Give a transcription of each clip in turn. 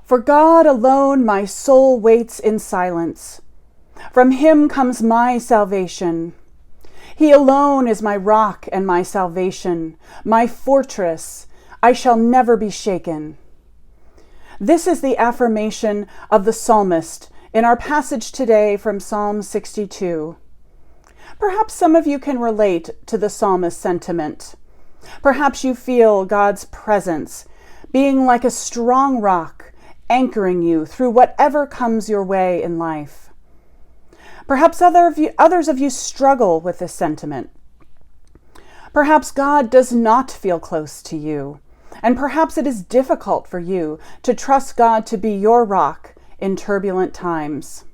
For God alone my soul waits in silence. From him comes my salvation. He alone is my rock and my salvation, my fortress. I shall never be shaken. This is the affirmation of the psalmist in our passage today from Psalm 62. Perhaps some of you can relate to the psalmist's sentiment. Perhaps you feel God's presence being like a strong rock, anchoring you through whatever comes your way in life. Perhaps others of you struggle with this sentiment. Perhaps God does not feel close to you, and perhaps it is difficult for you to trust God to be your rock in turbulent times.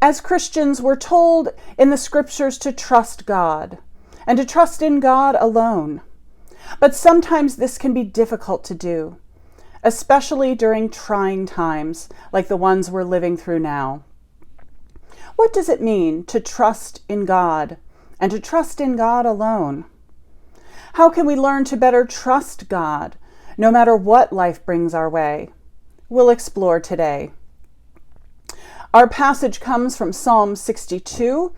As Christians, we're told in the scriptures to trust God and to trust in God alone. But sometimes this can be difficult to do, especially during trying times like the ones we're living through now. What does it mean to trust in God and to trust in God alone? How can we learn to better trust God no matter what life brings our way? We'll explore today. Our passage comes from Psalm 62,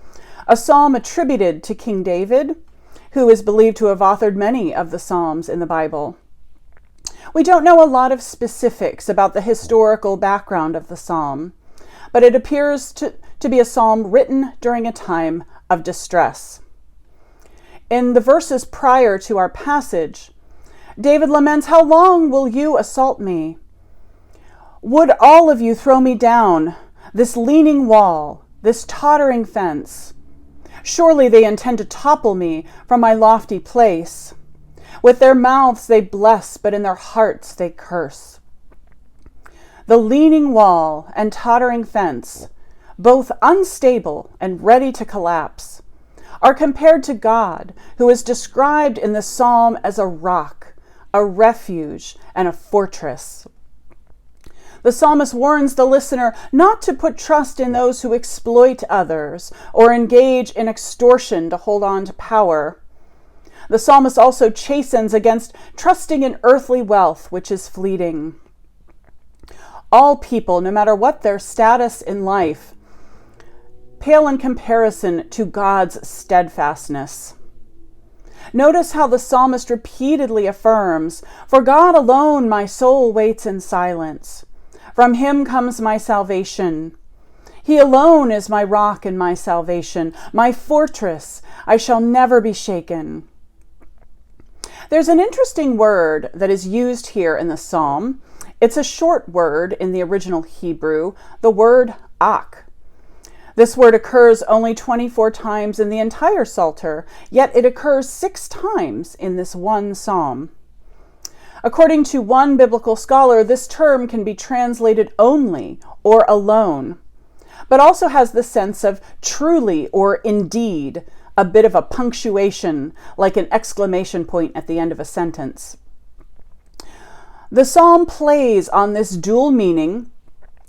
a psalm attributed to King David, who is believed to have authored many of the psalms in the Bible. We don't know a lot of specifics about the historical background of the psalm, but it appears to be a psalm written during a time of distress. In the verses prior to our passage, David laments, "How long will you assault me? Would all of you throw me down, this leaning wall, this tottering fence? Surely they intend to topple me from my lofty place. With their mouths they bless, but in their hearts they curse." The leaning wall and tottering fence, both unstable and ready to collapse, are compared to God, who is described in the psalm as a rock, a refuge, and a fortress. The psalmist warns the listener not to put trust in those who exploit others or engage in extortion to hold on to power. The psalmist also chastens against trusting in earthly wealth, which is fleeting. All people, no matter what their status in life, pale in comparison to God's steadfastness. Notice how the psalmist repeatedly affirms, "For God alone my soul waits in silence. From him comes my salvation. He alone is my rock and my salvation, my fortress. I shall never be shaken." There's an interesting word that is used here in the psalm. It's a short word in the original Hebrew, the word ak. This word occurs only 24 times in the entire Psalter, yet it occurs 6 times in this one psalm. According to one biblical scholar, this term can be translated only or alone, but also has the sense of truly or indeed, a bit of a punctuation, like an exclamation point at the end of a sentence. The psalm plays on this dual meaning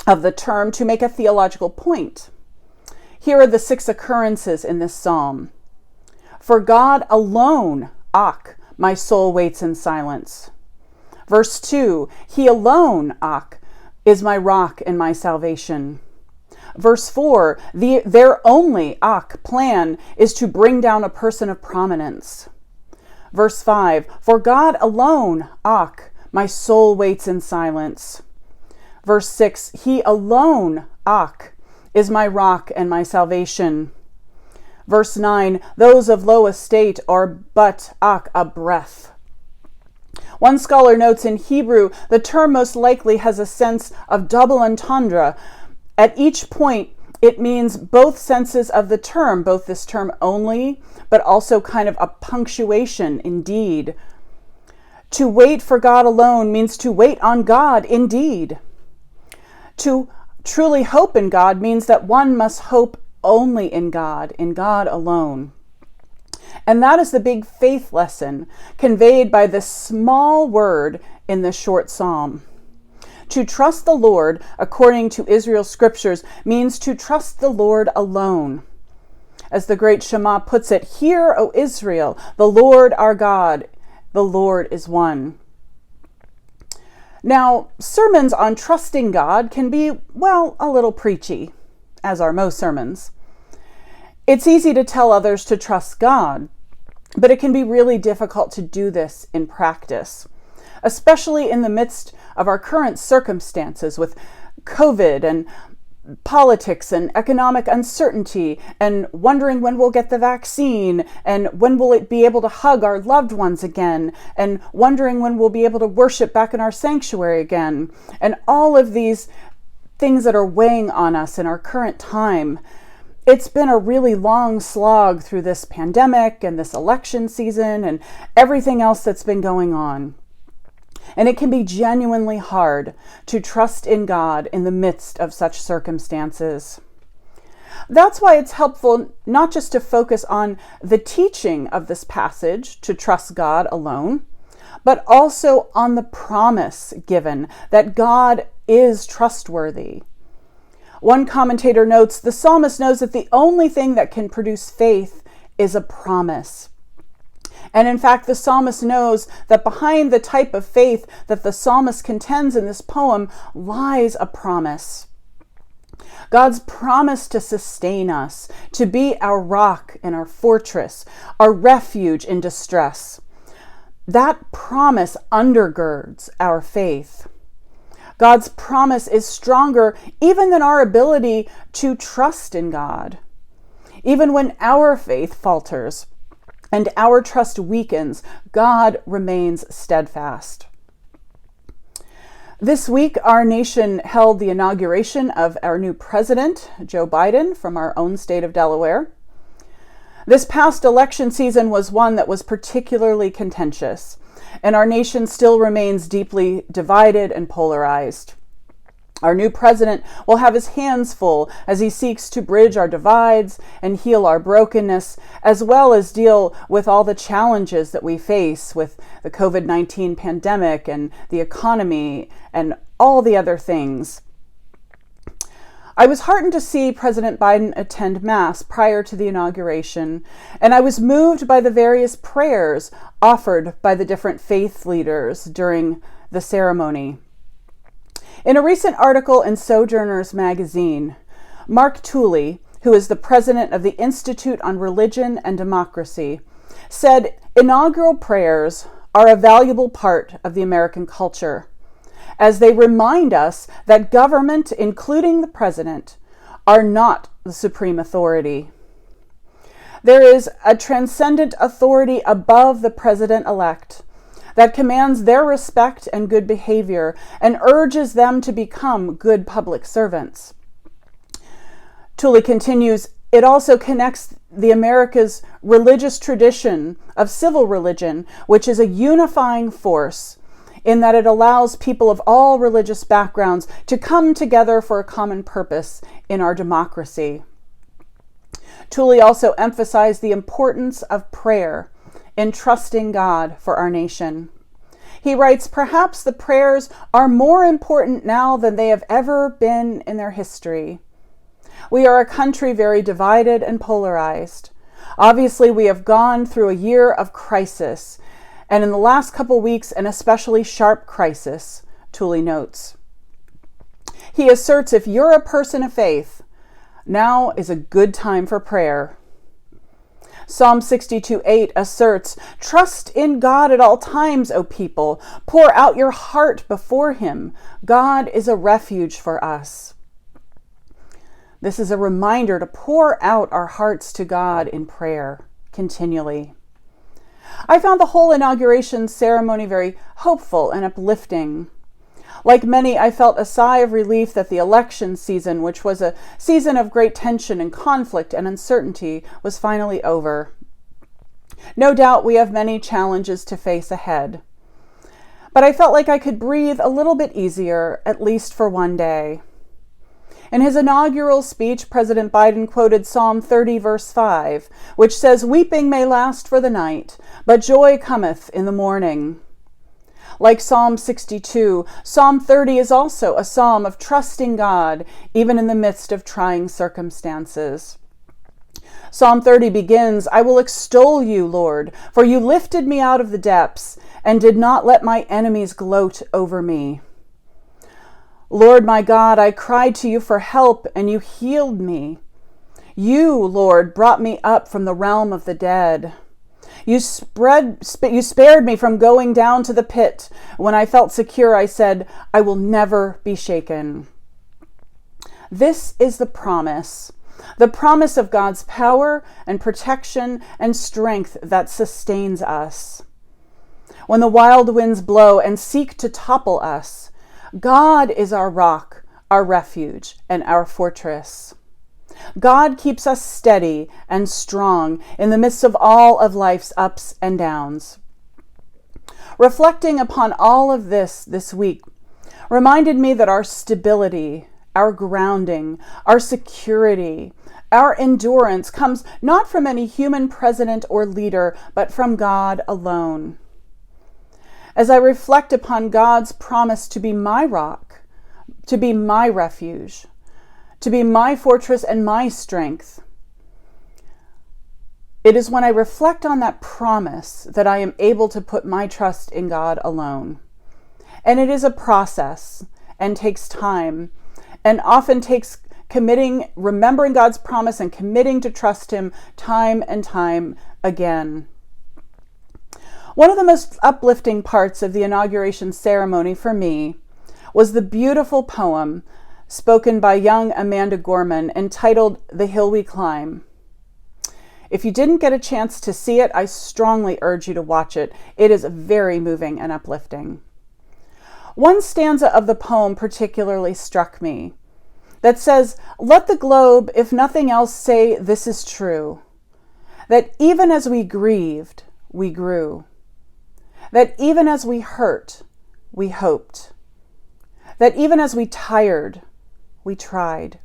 of the term to make a theological point. Here are the 6 occurrences in this psalm. For God alone, ak, my soul waits in silence. Verse 2, he alone, ak, is my rock and my salvation. Verse 4, their only, ak, plan is to bring down a person of prominence. Verse 5, for God alone, ak, my soul waits in silence. Verse 6, he alone, ak, is my rock and my salvation. Verse 9, those of low estate are but, ak, a breath. One scholar notes in Hebrew, the term most likely has a sense of double entendre. At each point, it means both senses of the term, both this term only, but also kind of a punctuation indeed. To wait for God alone means to wait on God indeed. To truly hope in God means that one must hope only in God alone. And that is the big faith lesson conveyed by this small word in this short psalm. To trust the Lord, according to Israel's scriptures, means to trust the Lord alone. As the great Shema puts it, "Hear, O Israel, the Lord our God, the Lord is one." Now, sermons on trusting God can be, well, a little preachy, as are most sermons. It's easy to tell others to trust God, but it can be really difficult to do this in practice, especially in the midst of our current circumstances with COVID and politics and economic uncertainty and wondering when we'll get the vaccine and when will it be able to hug our loved ones again and wondering when we'll be able to worship back in our sanctuary again, and all of these things that are weighing on us in our current time. It's been a really long slog through this pandemic and this election season and everything else that's been going on. And it can be genuinely hard to trust in God in the midst of such circumstances. That's why it's helpful not just to focus on the teaching of this passage to trust God alone, but also on the promise given that God is trustworthy. One commentator notes, the psalmist knows that the only thing that can produce faith is a promise. And in fact, the psalmist knows that behind the type of faith that the psalmist contends in this poem lies a promise. God's promise to sustain us, to be our rock and our fortress, our refuge in distress. That promise undergirds our faith. God's promise is stronger even than our ability to trust in God. Even when our faith falters and our trust weakens, God remains steadfast. This week, our nation held the inauguration of our new president, Joe Biden, from our own state of Delaware. This past election season was one that was particularly contentious, and our nation still remains deeply divided and polarized. Our new president will have his hands full as he seeks to bridge our divides and heal our brokenness, as well as deal with all the challenges that we face with the COVID-19 pandemic and the economy and all the other things. I was heartened to see President Biden attend Mass prior to the inauguration, and I was moved by the various prayers offered by the different faith leaders during the ceremony. In a recent article in Sojourners magazine, Mark Tooley, who is the president of the Institute on Religion and Democracy, said inaugural prayers are a valuable part of the American culture, as they remind us that government, including the president, are not the supreme authority. There is a transcendent authority above the president-elect that commands their respect and good behavior and urges them to become good public servants. Tooley continues, it also connects the America's religious tradition of civil religion, which is a unifying force in that it allows people of all religious backgrounds to come together for a common purpose in our democracy. Tooley also emphasized the importance of prayer in trusting God for our nation. He writes, perhaps the prayers are more important now than they have ever been in their history. We are a country very divided and polarized. Obviously, we have gone through a year of crisis, and in the last couple weeks, an especially sharp crisis, Tooley notes. He asserts if you're a person of faith, now is a good time for prayer. Psalm 62:8 asserts, trust in God at all times, O people. Pour out your heart before him. God is a refuge for us. This is a reminder to pour out our hearts to God in prayer continually. I found the whole inauguration ceremony very hopeful and uplifting. Like many, I felt a sigh of relief that the election season, which was a season of great tension and conflict and uncertainty, was finally over. No doubt we have many challenges to face ahead. But I felt like I could breathe a little bit easier, at least for one day. In his inaugural speech, President Biden quoted Psalm 30, verse 5, which says, weeping may last for the night, but joy cometh in the morning. Like Psalm 62, Psalm 30 is also a psalm of trusting God, even in the midst of trying circumstances. Psalm 30 begins, I will extol you, Lord, for you lifted me out of the depths and did not let my enemies gloat over me. Lord my God, I cried to you for help, and you healed me. You, Lord, brought me up from the realm of the dead. You spared me from going down to the pit. When I felt secure, I said, I will never be shaken. This is the promise of God's power and protection and strength that sustains us. When the wild winds blow and seek to topple us, God is our rock, our refuge, and our fortress. God keeps us steady and strong in the midst of all of life's ups and downs. Reflecting upon all of this week reminded me that our stability, our grounding, our security, our endurance comes not from any human president or leader, but from God alone. As I reflect upon God's promise to be my rock, to be my refuge, to be my fortress and my strength, it is when I reflect on that promise that I am able to put my trust in God alone. And it is a process and takes time, and often takes remembering God's promise and committing to trust Him time and time again. One of the most uplifting parts of the inauguration ceremony for me was the beautiful poem spoken by young Amanda Gorman entitled The Hill We Climb. If you didn't get a chance to see it, I strongly urge you to watch it. It is very moving and uplifting. One stanza of the poem particularly struck me that says, "Let the globe, if nothing else, say this is true, that even as we grieved, we grew. That even as we hurt, we hoped. That even as we tired, we tried.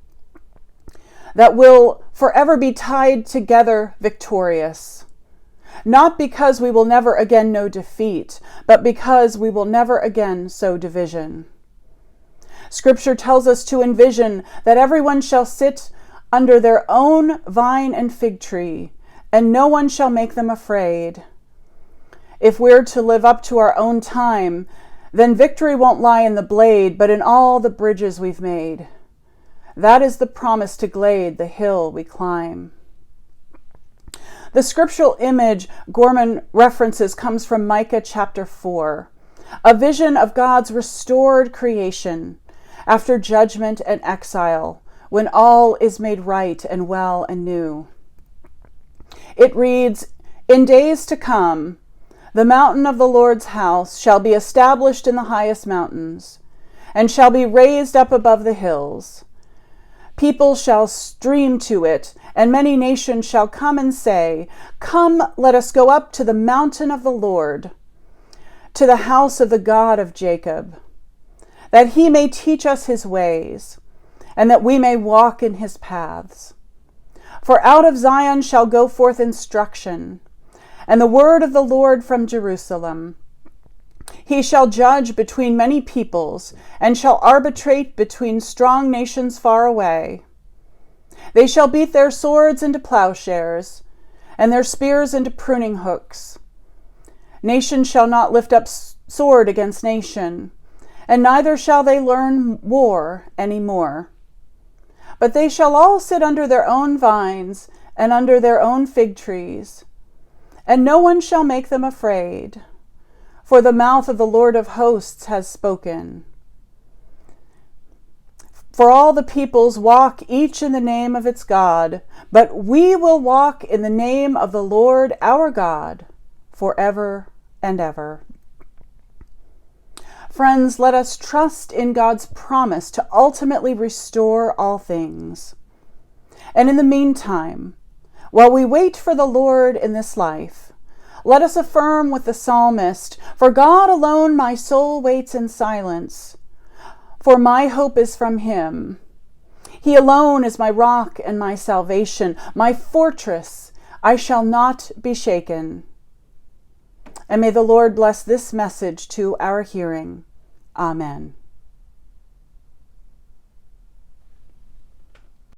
That we'll forever be tied together victorious. Not because we will never again know defeat, but because we will never again sow division. Scripture tells us to envision that everyone shall sit under their own vine and fig tree, and no one shall make them afraid. If we're to live up to our own time, then victory won't lie in the blade, but in all the bridges we've made. That is the promise to glade the hill we climb." The scriptural image Gorman references comes from Micah chapter 4, a vision of God's restored creation after judgment and exile, when all is made right and well and new. It reads, "In days to come, the mountain of the Lord's house shall be established in the highest mountains, and shall be raised up above the hills. People shall stream to it, and many nations shall come and say, 'Come, let us go up to the mountain of the Lord, to the house of the God of Jacob, that he may teach us his ways, and that we may walk in his paths. For out of Zion shall go forth instruction, and the word of the Lord from Jerusalem. He shall judge between many peoples, and shall arbitrate between strong nations far away. They shall beat their swords into plowshares, and their spears into pruning hooks. Nation shall not lift up sword against nation, and neither shall they learn war any more. But they shall all sit under their own vines, and under their own fig trees, and no one shall make them afraid, for the mouth of the Lord of hosts has spoken. For all the peoples walk each in the name of its God, but we will walk in the name of the Lord our God forever and ever." Friends, let us trust in God's promise to ultimately restore all things. And in the meantime, while we wait for the Lord in this life, let us affirm with the psalmist, "For God alone my soul waits in silence, for my hope is from him. He alone is my rock and my salvation, my fortress. I shall not be shaken." And may the Lord bless this message to our hearing. Amen.